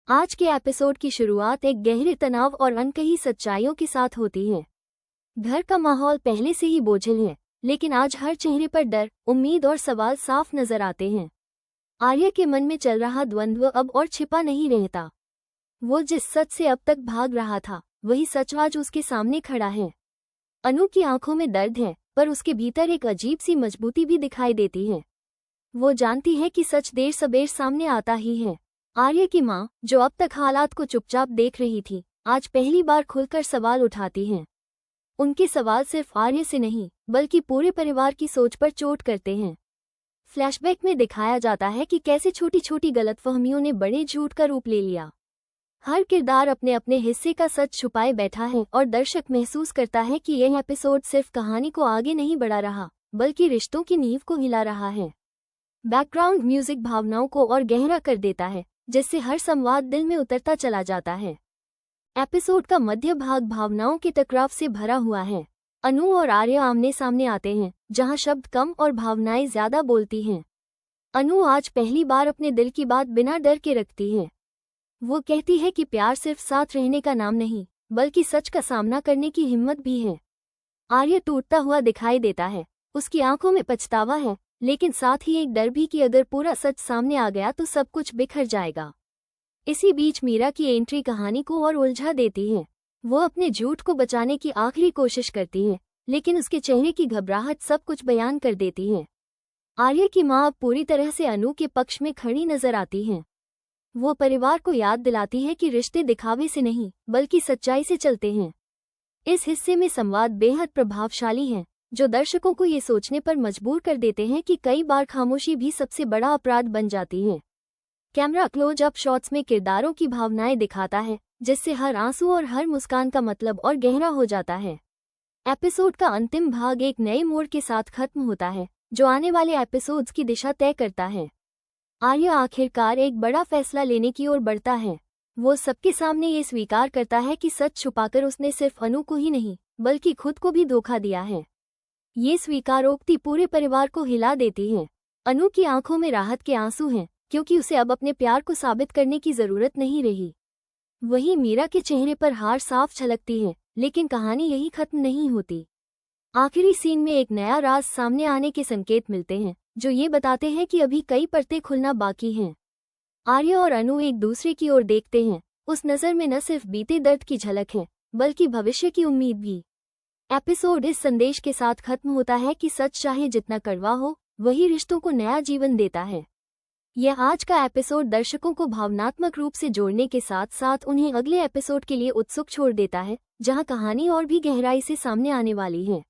आज के एपिसोड की शुरुआत एक गहरे तनाव और अनकही सच्चाइयों के साथ होती है। घर का माहौल पहले से ही बोझिल है, लेकिन आज हर चेहरे पर डर, उम्मीद और सवाल साफ नजर आते हैं। आर्या के मन में चल रहा द्वंद्व अब और छिपा नहीं रहता। वो जिस सच से अब तक भाग रहा था, वही सच आज उसके सामने खड़ा है। अनु की आंखों में दर्द है, पर उसके भीतर एक अजीब सी मजबूती भी दिखाई देती है। वो जानती है कि सच देर सबेर सामने आता ही है। आर्या की माँ, जो अब तक हालात को चुपचाप देख रही थी, आज पहली बार खुलकर सवाल उठाती हैं। उनके सवाल सिर्फ आर्या से नहीं, बल्कि पूरे परिवार की सोच पर चोट करते हैं। फ्लैशबैक में दिखाया जाता है कि कैसे छोटी छोटी गलतफहमियों ने बड़े झूठ का रूप ले लिया। हर किरदार अपने अपने हिस्से का सच छुपाए बैठा है और दर्शक महसूस करता है कि यह एपिसोड सिर्फ कहानी को आगे नहीं बढ़ा रहा, बल्कि रिश्तों की नींव को हिला रहा है। बैकग्राउंड म्यूजिक भावनाओं को और गहरा कर देता है, जिससे हर संवाद दिल में उतरता चला जाता है। एपिसोड का मध्य भाग भावनाओं के टकराव से भरा हुआ है। अनु और आर्या आमने सामने आते हैं, जहां शब्द कम और भावनाएं ज्यादा बोलती हैं। अनु आज पहली बार अपने दिल की बात बिना डर के रखती है। वो कहती है कि प्यार सिर्फ साथ रहने का नाम नहीं, बल्कि सच का सामना करने की हिम्मत भी है। आर्या टूटता हुआ दिखाई देता है। उसकी आंखों में पछतावा है, लेकिन साथ ही एक डर भी कि अगर पूरा सच सामने आ गया तो सब कुछ बिखर जाएगा। इसी बीच मीरा की एंट्री कहानी को और उलझा देती है। वो अपने झूठ को बचाने की आखिरी कोशिश करती है, लेकिन उसके चेहरे की घबराहट सब कुछ बयान कर देती है। आर्या की माँ अब पूरी तरह से अनु के पक्ष में खड़ी नजर आती हैं। वो परिवार को याद दिलाती है कि रिश्ते दिखावे से नहीं, बल्कि सच्चाई से चलते हैं। इस हिस्से में संवाद बेहद प्रभावशाली हैं, जो दर्शकों को ये सोचने पर मजबूर कर देते हैं कि कई बार खामोशी भी सबसे बड़ा अपराध बन जाती है। कैमरा क्लोज अप शॉट्स में किरदारों की भावनाएं दिखाता है, जिससे हर आंसू और हर मुस्कान का मतलब और गहरा हो जाता है। एपिसोड का अंतिम भाग एक नए मोड़ के साथ खत्म होता है, जो आने वाले एपिसोड्स की दिशा तय करता है। आर्या आखिरकार एक बड़ा फैसला लेने की ओर बढ़ता है। वो सबके सामने ये स्वीकार करता है कि सच छुपाकर उसने सिर्फ अनु को ही नहीं, बल्कि खुद को भी धोखा दिया है। ये स्वीकारोक्ति पूरे परिवार को हिला देती है। अनु की आंखों में राहत के आंसू हैं, क्योंकि उसे अब अपने प्यार को साबित करने की जरूरत नहीं रही। वहीं मीरा के चेहरे पर हार साफ झलकती है, लेकिन कहानी यही खत्म नहीं होती। आखिरी सीन में एक नया राज सामने आने के संकेत मिलते हैं, जो ये बताते हैं कि अभी कई परतें खुलना बाकी हैं। आर्या और अनु एक दूसरे की ओर देखते हैं। उस नज़र में न सिर्फ बीते दर्द की झलक है, बल्कि भविष्य की उम्मीद भी। एपिसोड इस संदेश के साथ खत्म होता है कि सच चाहे जितना कड़वा हो, वही रिश्तों को नया जीवन देता है। यह आज का एपिसोड दर्शकों को भावनात्मक रूप से जोड़ने के साथ साथ उन्हें अगले एपिसोड के लिए उत्सुक छोड़ देता है, जहां कहानी और भी गहराई से सामने आने वाली है।